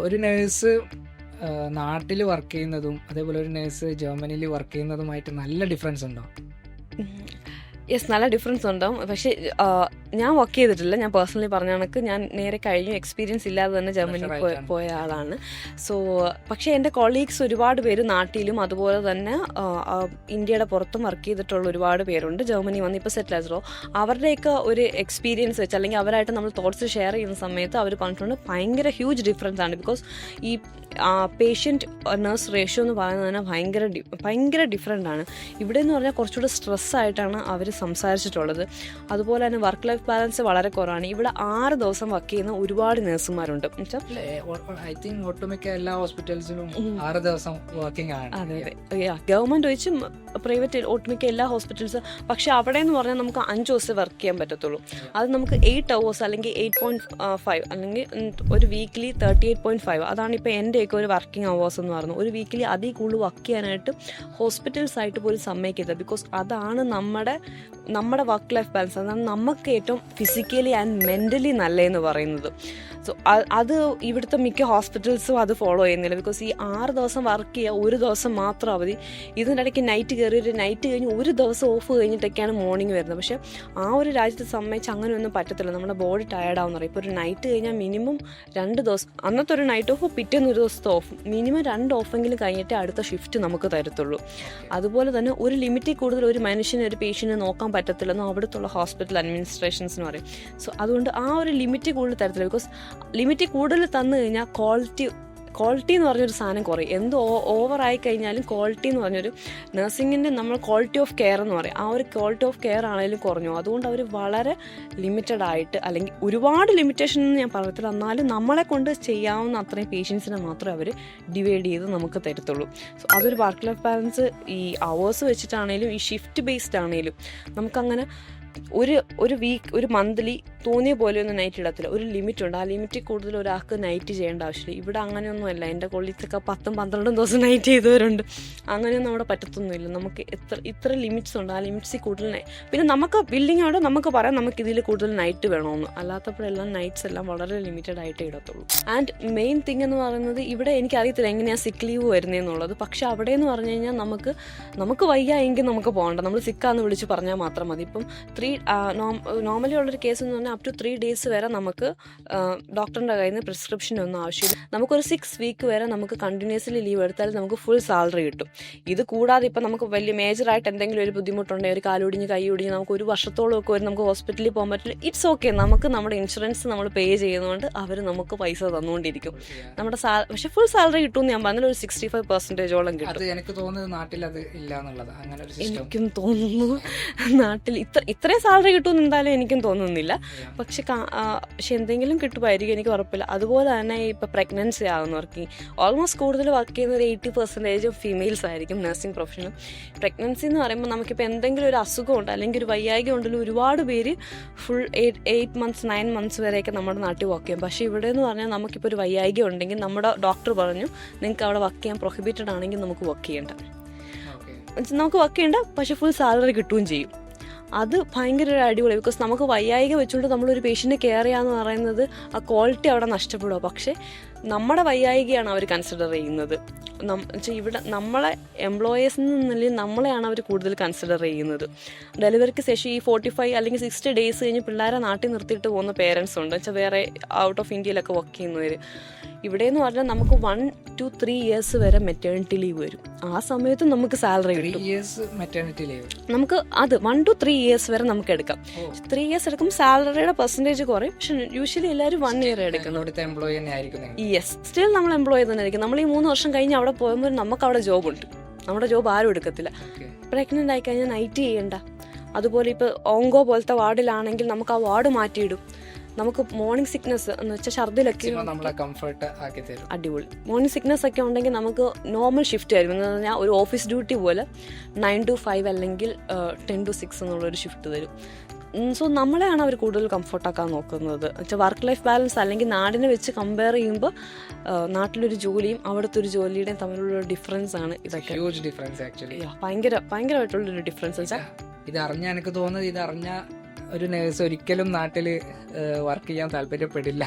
ഒരു നേഴ്സ് നാട്ടിൽ വർക്ക് ചെയ്യുന്നതും അതേപോലെ ഒരു നേഴ്സ് ജർമ്മനിയിൽ വർക്ക് ചെയ്യുന്നതുമായിട്ട് നല്ല ഡിഫറൻസ് ഉണ്ടോ? യെസ്, നല്ല ഡിഫറൻസ് ഉണ്ടാവും. പക്ഷേ ഞാൻ വർക്ക് ചെയ്തിട്ടില്ല. ഞാൻ പേഴ്സണലി പറഞ്ഞ കണക്ക് ഞാൻ നേരെ കഴിഞ്ഞു എക്സ്പീരിയൻസ് ഇല്ലാതെ തന്നെ ജർമ്മനി പോയ ആളാണ്. സോ പക്ഷേ എൻ്റെ കൊളീഗ്സ് ഒരുപാട് പേര് നാട്ടിലും അതുപോലെ തന്നെ ഇന്ത്യയുടെ പുറത്തും വർക്ക് ചെയ്തിട്ടുള്ള ഒരുപാട് പേരുണ്ട്. ജർമ്മനി വന്ന് ഇപ്പോൾ സെറ്റിൽ ആയതോ അവരുടെയൊക്കെ ഒരു എക്സ്പീരിയൻസ് വെച്ച് അല്ലെങ്കിൽ അവരായിട്ട് നമ്മൾ തോട്ട്സ് ഷെയർ ചെയ്യുന്ന സമയത്ത് അവർ പറഞ്ഞിട്ടുണ്ട് ഭയങ്കര ഹ്യൂജ് ഡിഫറൻസ് ആണ്. ബിക്കോസ് ഈ പേഷ്യൻറ്റ് നഴ്സ് റേഷ്യോ എന്ന് പറയുന്നത് തന്നെ ഭയങ്കര ഡിഫറെൻ്റ് ആണ്. ഇവിടെ എന്ന് പറഞ്ഞാൽ കുറച്ചുകൂടെ സ്ട്രെസ്സായിട്ടാണ് അവർ സംസാരിച്ചിട്ടുള്ളത്. അതുപോലെ തന്നെ വർക്ക് ലൈഫ് ബാലൻസ് വളരെ കുറവാണ്. ഇവിടെ 6 ദിവസം വർക്ക് ചെയ്യുന്ന ഒരുപാട് നഴ്സുമാരുണ്ട്. ഐ തിങ്ക് ഒട്ടുമിക്ക എല്ലാ ഹോസ്പിറ്റൽസിലും 6 ദിവസം വർക്കിംഗ് ആണ്. അതെ ഗവൺമെൻറ് ഒഴിച്ച് പ്രൈവറ്റ് ഒട്ടുമിക്ക എല്ലാ ഹോസ്പിറ്റൽസ്. പക്ഷേ അവിടെ എന്ന് പറഞ്ഞാൽ നമുക്ക് 5 ദിവസം വർക്ക് ചെയ്യാൻ പറ്റത്തുള്ളൂ. അത് നമുക്ക് 8 hours അല്ലെങ്കിൽ 8.5 അല്ലെങ്കിൽ ഒരു വീക്കിലി 38.5 അതാണ് ഇപ്പോൾ എൻ്റെയൊക്കെ ഒരു വർക്കിംഗ് അവേഴ്സ് എന്ന് പറയുന്നത്. ഒരു വീക്കിലി അതിൽ കൂടുതൽ വർക്ക് ചെയ്യാനായിട്ട് ഹോസ്പിറ്റൽസ് ആയിട്ട് പോലും സമ്മതിക്കരുത്. ബിക്കോസ് അതാണ് നമ്മുടെ വർക്ക് ലൈഫ് ബാലൻസ്, അതാണ് നമുക്ക് ഏറ്റവും ഫിസിക്കലി ആൻഡ് മെൻ്റലി നല്ലതെന്ന് പറയുന്നത്. സോ അത് ഇവിടുത്തെ മിക്ക ഹോസ്പിറ്റൽസും അത് ഫോളോ ചെയ്യുന്നില്ല. ബിക്കോസ് ഈ 6 ദിവസം വർക്ക് ചെയ്യുക, ഒരു ദിവസം മാത്രം അവധി. ഇതിൻ്റെ ഇടയ്ക്ക് നൈറ്റ് കയറി ഒരു നൈറ്റ് കഴിഞ്ഞ് ഒരു ദിവസം ഓഫ് കഴിഞ്ഞിട്ടൊക്കെയാണ് മോർണിംഗ് വരുന്നത്. പക്ഷേ ആ ഒരു രാജ്യത്തെ സംബന്ധിച്ച് അങ്ങനെയൊന്നും പറ്റത്തില്ല. നമ്മുടെ ബോഡി ടയർഡാവുന്ന പറയും. ഇപ്പോൾ ഒരു നൈറ്റ് കഴിഞ്ഞാൽ മിനിമം 2 ദിവസം, അന്നത്തെ ഒരു നൈറ്റ് ഓഫ് പിറ്റേന്ന് ഒരു ദിവസത്തെ ഓഫ്, മിനിമം 2 ഓഫെങ്കിലും കഴിഞ്ഞിട്ടേ അടുത്ത ഷിഫ്റ്റ് നമുക്ക് തരത്തുള്ളൂ. അതുപോലെ തന്നെ ഒരു ലിമിറ്റിൽ കൂടുതൽ ഒരു മനുഷ്യന് ഒരു പേഷ്യൻറ്റിനെ നോക്കാൻ പറ്റത്തില്ലെന്നോ അവിടുത്തെ ഹോസ്പിറ്റൽ അഡ്മിനിസ്ട്രേഷൻസ് എന്ന് പറയും. സോ അതുകൊണ്ട് ആ ഒരു ലിമിറ്റ് കൂടുതൽ തരത്തില്ല. ബിക്കോസ് ലിമിറ്റ് കൂടുതൽ തന്നു കഴിഞ്ഞാൽ ക്വാളിറ്റി എന്ന് പറഞ്ഞൊരു സാധനം കുറയും. എന്ത് ഓവറായി കഴിഞ്ഞാലും ക്വാളിറ്റി എന്ന് പറഞ്ഞൊരു നഴ്സിങ്ങിൻ്റെ നമ്മൾ ക്വാളിറ്റി ഓഫ് കെയർ എന്ന് പറയും. ആ ഒരു ക്വാളിറ്റി ഓഫ് കെയർ ആണെങ്കിലും കുറഞ്ഞു. അതുകൊണ്ട് അവർ വളരെ ലിമിറ്റഡ് ആയിട്ട്, അല്ലെങ്കിൽ ഒരുപാട് ലിമിറ്റേഷൻ എന്ന് ഞാൻ പറയത്തില്ല, എന്നാലും നമ്മളെ കൊണ്ട് ചെയ്യാവുന്ന അത്രയും പേഷ്യൻസിനെ മാത്രമേ അവർ ഡിവൈഡ് ചെയ്ത് നമുക്ക് തരത്തുള്ളൂ. സോ അതൊരു വർക്ക് ലൈഫ് ബാലൻസ് ഈ അവേഴ്സ് വെച്ചിട്ടാണേലും ഈ ഷിഫ്റ്റ് ബേസ്ഡ് ആണേലും നമുക്കങ്ങനെ ഒരു വീക്ക് ഒരു മന്ത്ലി തോന്നിയ പോലെയൊന്നും നൈറ്റ് ഇടത്തില്ല. ഒരു ലിമിറ്റ് ഉണ്ട്. ആ ലിമിറ്റിൽ കൂടുതൽ ഒരാൾക്ക് നൈറ്റ് ചെയ്യേണ്ട ആവശ്യമില്ല. ഇവിടെ അങ്ങനെയൊന്നുമല്ല. എൻ്റെ കൊളീഗ്സൊക്കെ 10-12 ദിവസം നൈറ്റ് ചെയ്തവരുണ്ട്. അങ്ങനെയൊന്നും അവിടെ പറ്റത്തൊന്നുമില്ല. നമുക്ക് ഇത്ര ലിമിറ്റ്സ് ഉണ്ട്. ആ ലിമിറ്റ്സിൽ കൂടുതൽ പിന്നെ നമുക്ക് ബില്ലിംഗ് അവിടെ നമുക്ക് പറയാം നമുക്ക് ഇതിൽ കൂടുതൽ നൈറ്റ് വേണമെന്ന്. അല്ലാത്തപ്പോഴെല്ലാം നൈറ്റ്സ് എല്ലാം വളരെ ലിമിറ്റഡ് ആയിട്ട് ഇടത്തുള്ളൂ. ആൻഡ് മെയിൻ തിങ് എന്ന് പറയുന്നത് ഇവിടെ എനിക്കറിയത്തില്ല എങ്ങനെയാണ് സിക്ക് ലീവ് വരുന്നതെന്നുള്ളത്. പക്ഷെ അവിടെ എന്ന് പറഞ്ഞു കഴിഞ്ഞാൽ നമുക്ക് വയ്യ എങ്കിൽ നമുക്ക് പോകണ്ട. നമ്മൾ സിക്കാന്ന് വിളിച്ച് പറഞ്ഞാൽ മാത്രം മതി. ഇപ്പം നോർമലി ഉള്ളൊരു കേസ് എന്ന് പറഞ്ഞാൽ അപ് ടു 3 days വരെ നമുക്ക് ഡോക്ടറിൻ്റെ കയ്യിൽ നിന്ന് പ്രിസ്ക്രിപ്ഷൻ ഒന്നും ആവശ്യമില്ല. നമുക്കൊരു 6 week വരെ നമുക്ക് കണ്ടിന്യൂസ്ലി ലീവ് എടുത്താൽ നമുക്ക് ഫുൾ സാലറി കിട്ടും. ഇത് കൂടാതെ ഇപ്പം നമുക്ക് വലിയ മേജറായിട്ട് എന്തെങ്കിലും ഒരു ബുദ്ധിമുട്ടുണ്ടെങ്കിൽ, ഒരു കാലൊടിഞ്ഞ് കൈ ഒടിഞ്ഞ് നമുക്ക് ഒരു വർഷത്തോളം ഒക്കെ വരും നമുക്ക് ഹോസ്പിറ്റലിൽ പോകാൻ പറ്റില്ല. It's okay. നമുക്ക് നമ്മുടെ ഇൻഷുറൻസ് നമ്മൾ പേ ചെയ്യുന്നതുകൊണ്ട് അവർ നമുക്ക് പൈസ തന്നുകൊണ്ടിരിക്കും. നമ്മുടെ പക്ഷേ ഫുൾ സാലറി കിട്ടുമെന്ന് ഞാൻ പറഞ്ഞാൽ ഒരു 65% കിട്ടും. എനിക്ക് തോന്നുന്നത് നാട്ടിൽ അത് ഇല്ല എന്നുള്ളത്. അങ്ങനെ എനിക്കും തോന്നുന്നു നാട്ടിൽ ഇത്രയും സാലറി കിട്ടുമെന്ന് എന്തായാലും എനിക്കും തോന്നുന്നില്ല. പക്ഷെ എന്തെങ്കിലും കിട്ടുമായിരിക്കും, എനിക്ക് ഉറപ്പില്ല. അതുപോലെ തന്നെ ഇപ്പോൾ പ്രഗ്നൻസി ആകുന്നവർക്ക് ഓൾമോസ്റ്റ് കൂടുതൽ വർക്ക് ചെയ്യുന്ന ഒരു 80% ഫീമെയിൽസ് ആയിരിക്കും നഴ്സിംഗ് പ്രൊഫഷനും. പ്രഗ്നൻസി എന്ന് പറയുമ്പോൾ നമുക്കിപ്പോൾ എന്തെങ്കിലും ഒരു അസുഖമുണ്ട് അല്ലെങ്കിൽ ഒരു വയ്യായിക ഉണ്ടെങ്കിൽ ഒരുപാട് പേര് ഫുൾ 8 months 9 months വരെയൊക്കെ നമ്മുടെ നാട്ടിൽ വർക്ക് ചെയ്യും. പക്ഷേ ഇവിടെ എന്ന് പറഞ്ഞാൽ നമുക്കിപ്പോൾ ഒരു വയ്യായിക ഉണ്ടെങ്കിൽ നമ്മുടെ ഡോക്ടർ പറഞ്ഞു നിങ്ങൾക്ക് അവിടെ വർക്ക് ചെയ്യാൻ പ്രൊഹിബിറ്റഡ് ആണെങ്കിൽ നമുക്ക് വർക്ക് ചെയ്യേണ്ട. പക്ഷേ ഫുൾ സാലറി കിട്ടുകയും ചെയ്യും. അത് ഭയങ്കര ഒരു അടിപൊളി. ബിക്കോസ് നമുക്ക് വയ്യായിക വെച്ചുകൊണ്ട് നമ്മളൊരു പേഷ്യൻറ്റ് കെയർ ചെയ്യാന്ന് പറയുന്നത് ആ ക്വാളിറ്റി അവിടെ നഷ്ടപ്പെടുക. പക്ഷേ നമ്മുടെ വയ്യായികയാണ് അവർ കൺസിഡർ ചെയ്യുന്നത്. ഇവിടെ നമ്മളെ എംപ്ലോയേഴ്സിൽ നിന്നില്ല നമ്മളെയാണ് അവർ കൂടുതൽ കൺസിഡർ ചെയ്യുന്നത്. ഡെലിവറിക്ക് ശേഷം ഈ 45 അല്ലെങ്കിൽ 60 days കഴിഞ്ഞ് പിള്ളേരെ നാട്ടിൽ നിർത്തിയിട്ട് പോകുന്ന പേരൻസ് ഉണ്ട്. വെച്ചാൽ വേറെ ഔട്ട് ഓഫ് ഇന്ത്യയിലൊക്കെ വർക്ക് ചെയ്യുന്നവർ. ഇവിടെയെന്ന് പറഞ്ഞാൽ നമുക്ക് 1 to 3 years വരെ മെറ്റേണിറ്റി ലീവ് വരും. ആ സമയത്ത് നമുക്ക് സാലറി കിട്ടും. നമുക്ക് അത് 1 to 3 years വരെ നമുക്ക് എടുക്കാം. 3 years എടുക്കും, സാലറിയുടെ പെർസെൻറ്റേജ് കുറയും. പക്ഷെ യൂഷ്വലി എല്ലാവരും 1 year എടുക്കുന്നു. യെസ്, സ്റ്റിൽ നമ്മൾ എംപ്ലോയി തന്നെ ആയിരിക്കും. നമ്മൾ ഈ 3 വർഷം കഴിഞ്ഞ് അവിടെ പോകുമ്പോൾ നമുക്ക് അവിടെ ജോബ് ഉണ്ട്. നമ്മുടെ ജോബ് ആരും എടുക്കത്തില്ല. പ്രഗ്നൻ്റ് ആയി കഴിഞ്ഞാൽ നൈറ്റ് ചെയ്യണ്ട. അതുപോലെ ഇപ്പോൾ ഓങ്കോ പോലത്തെ വാർഡിലാണെങ്കിൽ നമുക്ക് ആ വാർഡ് മാറ്റിയിടും. നമുക്ക് മോർണിംഗ് സിക്നസ് എന്ന് വെച്ചാൽ ഛർദിലൊക്കെ അടിപൊളി. മോർണിംഗ് സിക്നസ് ഒക്കെ ഉണ്ടെങ്കിൽ നമുക്ക് നോർമൽ ഷിഫ്റ്റ് ആയിരിക്കും. എന്ന് പറഞ്ഞാൽ ഒരു ഓഫീസ് ഡ്യൂട്ടി പോലെ 9 to 5 അല്ലെങ്കിൽ 10 to 6 എന്നുള്ളൊരു ഷിഫ്റ്റ് തരും. സോ നമ്മളെയാണ് അവർ കൂടുതൽ കംഫർട്ടാക്കാൻ നോക്കുന്നത്. വെച്ചാൽ വർക്ക് ലൈഫ് ബാലൻസ് അല്ലെങ്കിൽ നാടിനെ വെച്ച് കമ്പയർ ചെയ്യുമ്പോൾ നാട്ടിലൊരു ജോലിയും അവിടുത്തെ ഒരു ജോലിയുടെയും തമ്മിലുള്ള ഡിഫറൻസ് ആണ് ഇതൊക്കെ. ഭയങ്കരമായിട്ടുള്ളൊരു ഡിഫറൻസ് വെച്ചാൽ ഇത് അറിഞ്ഞ എനിക്ക് തോന്നുന്നത് ഒരു നേഴ്സ് ഒരിക്കലും നാട്ടിൽ വർക്ക് ചെയ്യാൻ താല്പര്യപ്പെടില്ല.